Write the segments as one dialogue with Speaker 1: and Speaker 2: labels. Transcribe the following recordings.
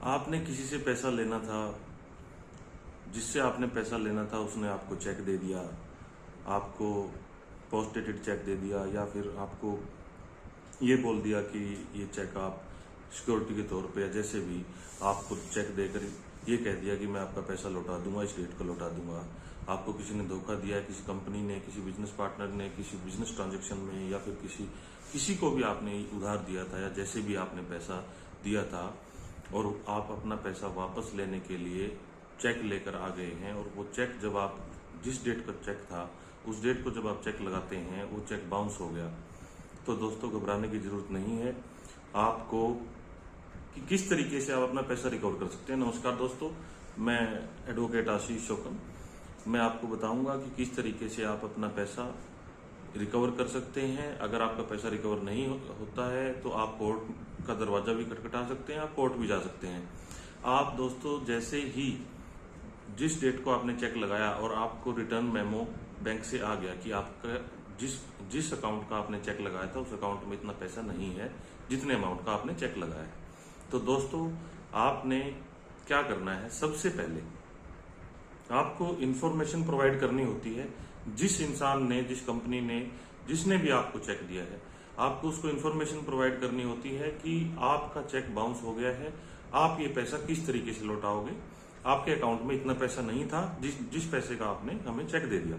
Speaker 1: आपने किसी से पैसा लेना था, जिससे आपने पैसा लेना था उसने आपको चेक दे दिया, आपको पोस्ट डेटेड चेक दे दिया, या फिर आपको ये बोल दिया कि ये चेक आप सिक्योरिटी के तौर पे या जैसे भी आपको चेक देकर ये कह दिया कि मैं आपका पैसा लौटा दूंगा, इस डेट को लौटा दूंगा। आपको किसी ने धोखा दिया है, किसी कंपनी ने, किसी बिजनेस पार्टनर ने, किसी बिजनेस ट्रांजेक्शन में, या फिर किसी को भी आपने उधार दिया था या जैसे भी आपने पैसा दिया था और आप अपना पैसा वापस लेने के लिए चेक लेकर आ गए हैं, और वो चेक जब आप जिस डेट का चेक था उस डेट को जब आप चेक लगाते हैं वो चेक बाउंस हो गया। तो दोस्तों घबराने की जरूरत नहीं है। आपको कि किस तरीके से आप अपना पैसा रिकवर कर सकते हैं। नमस्कार दोस्तों, मैं एडवोकेट आशीष शोकन। मैं आपको बताऊंगा कि किस तरीके से आप अपना पैसा रिकवर कर सकते हैं। अगर आपका पैसा रिकवर नहीं होता है तो आप कोर्ट का दरवाजा भी खटखटा सकते हैं, आप कोर्ट भी जा सकते हैं। आप दोस्तों जैसे ही जिस डेट को आपने चेक लगाया और आपको रिटर्न मेमो बैंक से आ गया कि आपका जिस अकाउंट का आपने चेक लगाया था उस अकाउंट में इतना पैसा नहीं है जितने अमाउंट का आपने चेक लगाया है, तो दोस्तों आपने क्या करना है। सबसे पहले आपको इंफॉर्मेशन प्रोवाइड करनी होती है। जिस इंसान ने, जिस कंपनी ने, जिसने भी आपको चेक दिया है, आपको उसको इंफॉर्मेशन प्रोवाइड करनी होती है कि आपका चेक बाउंस हो गया है, आप ये पैसा किस तरीके से लौटाओगे। आपके अकाउंट में इतना पैसा नहीं था जिस पैसे का आपने हमें चेक दे दिया।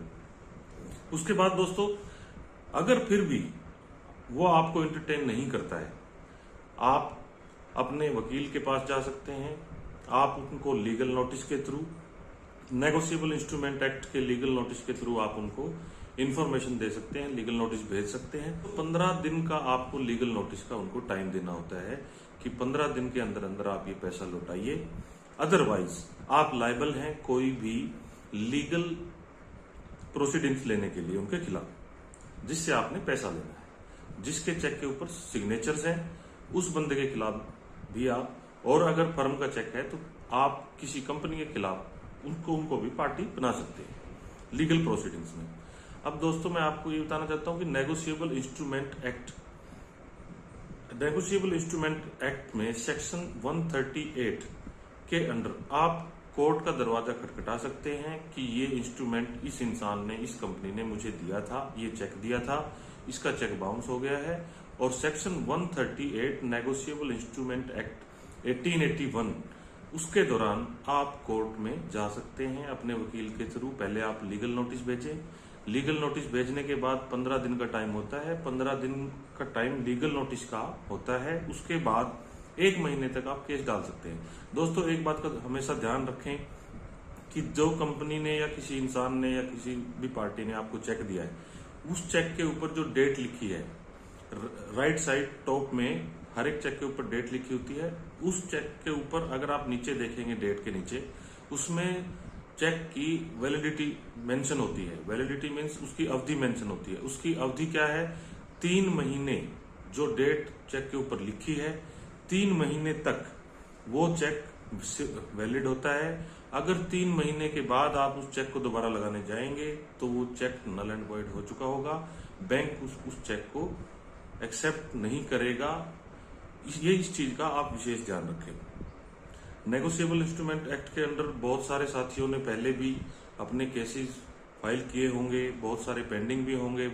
Speaker 1: उसके बाद दोस्तों अगर फिर भी वो आपको एंटरटेन नहीं करता है, आप अपने वकील के पास जा सकते हैं। आप उनको लीगल नोटिस के थ्रू, नेगोशिएबल इंस्ट्रूमेंट एक्ट के लीगल नोटिस के थ्रू आप उनको इंफॉर्मेशन दे सकते हैं, लीगल नोटिस भेज सकते हैं। तो 15 दिन का आपको लीगल नोटिस का उनको टाइम देना होता है कि 15 दिन के अंदर अंदर आप ये पैसा लौटाइए। अदरवाइज आप लायबल हैं कोई भी लीगल प्रोसीडिंग्स लेने के लिए उनके खिलाफ, जिससे आपने पैसा लेना है। जिसके चेक के ऊपर सिग्नेचर्स हैं उस बंदे के खिलाफ भी आप, और अगर फर्म का चेक है तो आप किसी कंपनी के खिलाफ उनको भी पार्टी बना सकते हैं लीगल प्रोसीडिंग्स में। अब दोस्तों मैं आपको ये बताना चाहता हूं कि नेगोशिएबल इंस्ट्रूमेंट एक्ट में सेक्शन 138 के अंडर आप कोर्ट का दरवाजा खटखटा सकते हैं कि ये इंस्ट्रूमेंट इस इंसान ने, इस कंपनी ने मुझे दिया था, ये चेक दिया था, इसका चेक बाउंस हो गया है। और सेक्शन 138 नेगोशिएबल इंस्ट्रूमेंट एक्ट 1881 उसके दौरान आप कोर्ट में जा सकते हैं अपने वकील के थ्रू। पहले आप लीगल नोटिस भेजें। लीगल नोटिस भेजने के बाद 15 दिन का टाइम होता है। 15 दिन का टाइम लीगल नोटिस का होता है। उसके बाद 1 महीने तक आप केस डाल सकते हैं। दोस्तों एक बात का हमेशा ध्यान रखें कि जो कंपनी ने या किसी इंसान ने या किसी भी पार्टी ने आपको चेक दिया है, उस चेक के ऊपर जो डेट लिखी है, राइट साइड टॉप में हर एक चेक के ऊपर डेट लिखी होती है। उस चेक के ऊपर अगर आप नीचे देखेंगे, डेट के नीचे उसमें चेक की वैलिडिटी मेंशन होती है। वैलिडिटी मीन्स उसकी अवधि मेंशन होती है। उसकी अवधि क्या है? 3 महीने। जो डेट चेक के ऊपर लिखी है 3 महीने तक वो चेक वैलिड होता है। अगर 3 महीने के बाद आप उस चेक को दोबारा लगाने जाएंगे तो वो चेक नल एंड वॉइड हो चुका होगा। बैंक उस चेक को एक्सेप्ट नहीं करेगा। इस चीज का आप विशेष ध्यान रखें। नेगोशिएबल इंस्ट्रूमेंट एक्ट के अंडर बहुत सारे साथियों ने पहले भी अपने केसेस फाइल किए होंगे, बहुत सारे पेंडिंग भी होंगे।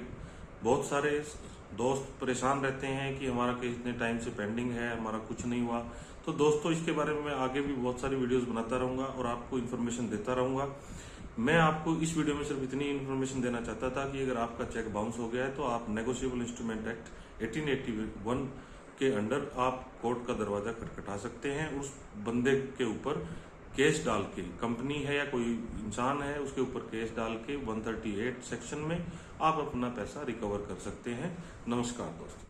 Speaker 1: बहुत सारे दोस्त परेशान रहते हैं कि हमारा केस इतने टाइम से पेंडिंग है, हमारा कुछ नहीं हुआ। तो दोस्तों इसके बारे में मैं आगे भी बहुत सारी वीडियोस बनाता रहूंगा और आपको इन्फॉर्मेशन देता रहूंगा। मैं आपको इस वीडियो में सिर्फ इतनी इन्फॉर्मेशन देना चाहता था कि अगर आपका चेक बाउंस हो गया है तो आप नेगोशिएबल इंस्ट्रूमेंट एक्ट 1881 के अंडर आप कोर्ट का दरवाजा खटखटा सकते हैं। उस बंदे के ऊपर केस डाल के, कंपनी है या कोई इंसान है उसके ऊपर केस डाल के 138 सेक्शन में आप अपना पैसा रिकवर कर सकते हैं। नमस्कार दोस्तों।